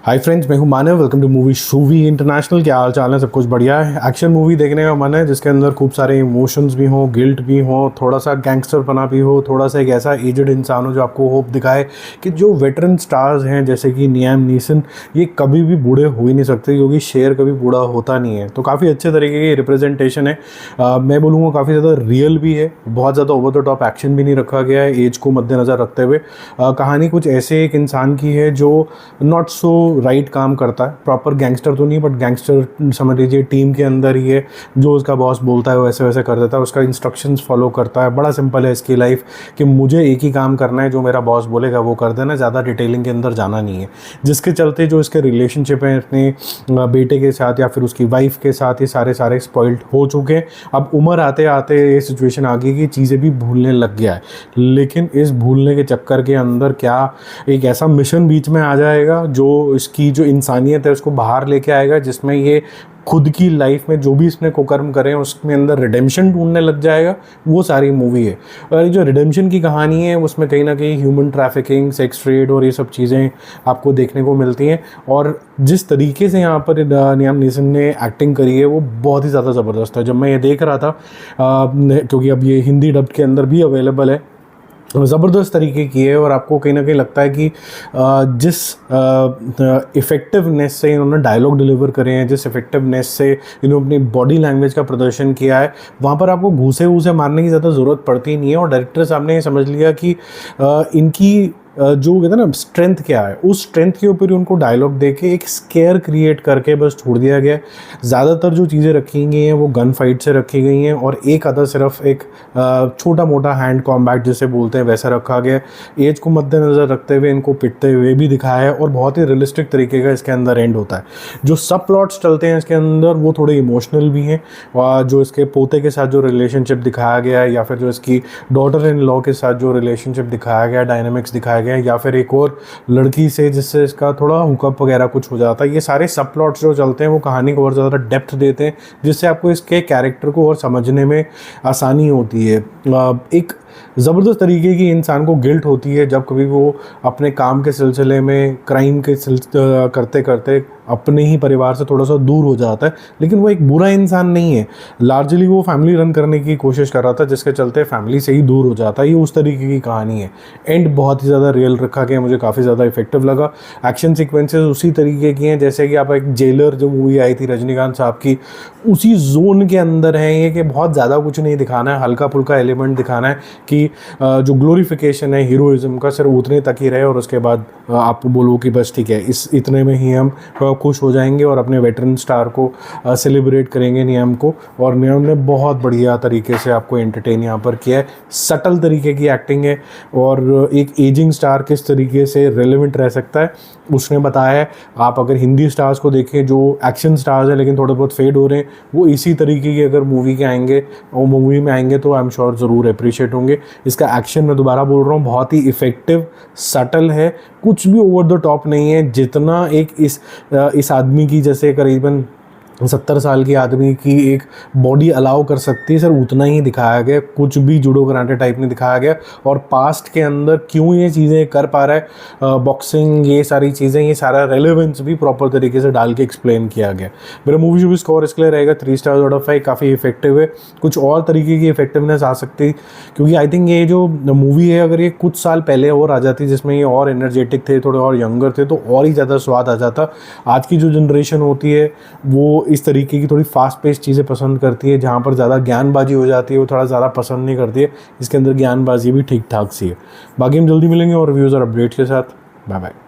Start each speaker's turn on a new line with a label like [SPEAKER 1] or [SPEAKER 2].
[SPEAKER 1] हाय friends, मैं हूं Manav. Welcome to movie shovie international. क्या हाल चाल है? सब कुछ बढ़िया है। एक्शन मूवी देखने का मन है जिसके अंदर खूब सारे इमोशंस भी हों, गिल्ट भी हो, थोड़ा सा गैंगस्टर बना भी हो, थोड़ा सा एक ऐसा एजड इंसान हो जो आपको होप दिखाए कि जो वेटरन स्टार्स हैं जैसे कि लियाम नीसन, ये कभी भी बूढ़े हो ही नहीं सकते क्योंकि शेर कभी बूढ़ा होता नहीं है। तो काफ़ी अच्छे तरीके की रिप्रेजेंटेशन है। मैं बोलूँगा काफ़ी ज़्यादा रियल भी है, बहुत ज़्यादा ओवर द टॉप एक्शन भी नहीं रखा गया है एज को मद्देनज़र रखते हुए। कहानी कुछ ऐसे एक इंसान की है जो नॉट सो राइट काम करता है। प्रॉपर गैंगस्टर तो नहीं, बट गैंगस्टर समझ लीजिए टीम के अंदर ही है। जो उसका बॉस बोलता है वैसे वैसे कर देता है, उसका इंस्ट्रक्शंस फॉलो करता है। बड़ा सिंपल है इसकी लाइफ कि मुझे एक ही काम करना है, जो मेरा बॉस बोलेगा वो कर देना, ज़्यादा डिटेलिंग के अंदर जाना नहीं है। जिसके चलते जो इसके रिलेशनशिप हैं अपने बेटे के साथ या फिर उसकी वाइफ के साथ, ये सारे स्पॉइल्ड हो चुके हैं। अब उम्र आते आते ये सिचुएशन आ गई कि चीज़ें भी भूलने लग गया है। लेकिन इस भूलने के चक्कर के अंदर क्या एक ऐसा मिशन बीच में आ जाएगा जो इसकी जो इंसानियत है उसको बाहर लेके आएगा, जिसमें ये खुद की लाइफ में जो भी इसने कुकर्म करे हैं उसमें अंदर रिडेम्पशन ढूंढने लग जाएगा। वो सारी मूवी है। और जो रिडेम्पशन की कहानी है उसमें कहीं ना कहीं ह्यूमन ट्रैफिकिंग, सेक्स ट्रेड और ये सब चीज़ें आपको देखने को मिलती हैं। और जिस तरीके से यहाँ पर लियाम नीसन ने एक्टिंग करी है वो बहुत ही ज़्यादा ज़बरदस्त है। जब मैं ये देख रहा था क्योंकि अब ये हिंदी डब के अंदर भी अवेलेबल है, ज़बरदस्त तरीके की है। और आपको कहीं ना कहीं लगता है कि जिस इफ़ेक्टिवनेस से इन्होंने डायलॉग डिलीवर करे हैं, जिस इफ़ेक्टिवनेस से इन्होंने अपनी बॉडी लैंग्वेज का प्रदर्शन किया है, वहाँ पर आपको घूसे मारने की ज़्यादा ज़रूरत पड़ती नहीं है। और डायरेक्टर साहब ने ये समझ लिया कि इनकी जो कहते हैं ना स्ट्रेंथ क्या है, उस स्ट्रेंथ के ऊपर ही उनको डायलॉग देके एक स्केयर क्रिएट करके बस छोड़ दिया गया। ज़्यादातर जो चीज़ें रखी गई हैं वो गन फाइट से रखी गई हैं और एक आधा सिर्फ एक छोटा मोटा हैंड कॉम्बैट जिसे बोलते हैं वैसा रखा गया। एज को मद्देनज़र रखते हुए इनको पिटते हुए भी दिखाया है और बहुत ही रियलिस्टिक तरीके का इसके अंदर एंड होता है। जो सब प्लॉट्स चलते हैं इसके अंदर वो थोड़े इमोशनल भी हैं। और जो इसके पोते के साथ जो रिलेशनशिप दिखाया गया है या फिर जो इसकी डॉटर इन लॉ के साथ जो रिलेशनशिप दिखाया गया, डायनामिक्स दिखाया गया, या फिर एक और लड़की से जिससे इसका थोड़ा हुकअप वगैरह कुछ हो जाता है, ये सारे सब प्लॉट्स जो चलते हैं वो कहानी को और ज़्यादा डेप्थ देते हैं, जिससे आपको इसके कैरेक्टर को और समझने में आसानी होती है। एक ज़बरदस्त तरीके की इंसान को गिल्ट होती है जब कभी वो अपने काम के सिलसिले में क्राइम के करते करते अपने ही परिवार से थोड़ा सा दूर हो जाता है। लेकिन वो एक बुरा इंसान नहीं है, लार्जली वो फैमिली रन करने की कोशिश कर रहा था जिसके चलते फैमिली से ही दूर हो जाता है। ये उस तरीके की कहानी है। एंड बहुत ही ज़्यादा रियल रखा गया, मुझे काफ़ी ज़्यादा इफेक्टिव लगा। एक्शन सीक्वेंसेस उसी तरीके की हैं जैसे कि आप एक जेलर जो मूवी आई थी रजनीकांत साहब की, उसी जोन के अंदर है ये कि बहुत ज़्यादा कुछ नहीं दिखाना है, हल्का फुल्का एलिमेंट दिखाना है कि जो ग्लोरिफिकेशन है हीरोइज्म का सिर्फ उतने तक ही रहे और उसके बाद आप बोलो कि बस ठीक है इस इतने में ही हम खुश हो जाएंगे और अपने वेटरन स्टार को सेलिब्रेट करेंगे नियम को। और नियम ने बहुत बढ़िया तरीके से आपको एंटरटेन यहाँ पर किया है। सटल तरीके की एक्टिंग है और एक एजिंग स्टार किस तरीके से रेलेवेंट रह सकता है उसने बताया है। आप अगर हिंदी स्टार्स को देखें जो एक्शन स्टार्स हैं लेकिन थोड़े बहुत फेड हो रहे हैं, वो इसी तरीके की अगर मूवी के आएंगे और मूवी में आएंगे तो आई एम श्योर ज़रूर अप्रिशिएट होंगे। इसका एक्शन मैं दोबारा बोल रहा हूँ बहुत ही इफेक्टिव, सटल है, कुछ भी ओवर द टॉप नहीं है। जितना एक इस आदमी की जैसे करीबन 70 साल की आदमी की एक बॉडी अलाउ कर सकती है, सर उतना ही दिखाया गया। कुछ भी जूडो कराटे टाइप नहीं दिखाया गया। और पास्ट के अंदर क्यों ये चीज़ें कर पा रहा है, बॉक्सिंग, ये सारी चीज़ें, ये सारा रेलेवेंस भी प्रॉपर तरीके से डाल के एक्सप्लेन किया गया। मेरा मूवी जो भी स्कोर इसके लिए रहेगा 3 स्टार आउट ऑफ 5। काफ़ी इफेक्टिव है। कुछ और तरीके की इफेक्टिवनेस आ सकती, क्योंकि आई थिंक ये जो मूवी है अगर ये कुछ साल पहले और आ जाती जिसमें ये और एनर्जेटिक थे, थोड़े और यंगर थे, तो और ही ज़्यादा स्वाद आ जाता। आज की जो जनरेशन होती है वो इस तरीके की थोड़ी फास्ट पेस चीज़ें पसंद करती है, जहाँ पर ज़्यादा ज्ञानबाजी हो जाती है वो थोड़ा ज़्यादा पसंद नहीं करती है। इसके अंदर ज्ञानबाजी भी ठीक ठाक सी है। बाकी हम जल्दी मिलेंगे और रिव्यूज़ और अपडेट्स के साथ। Bye bye.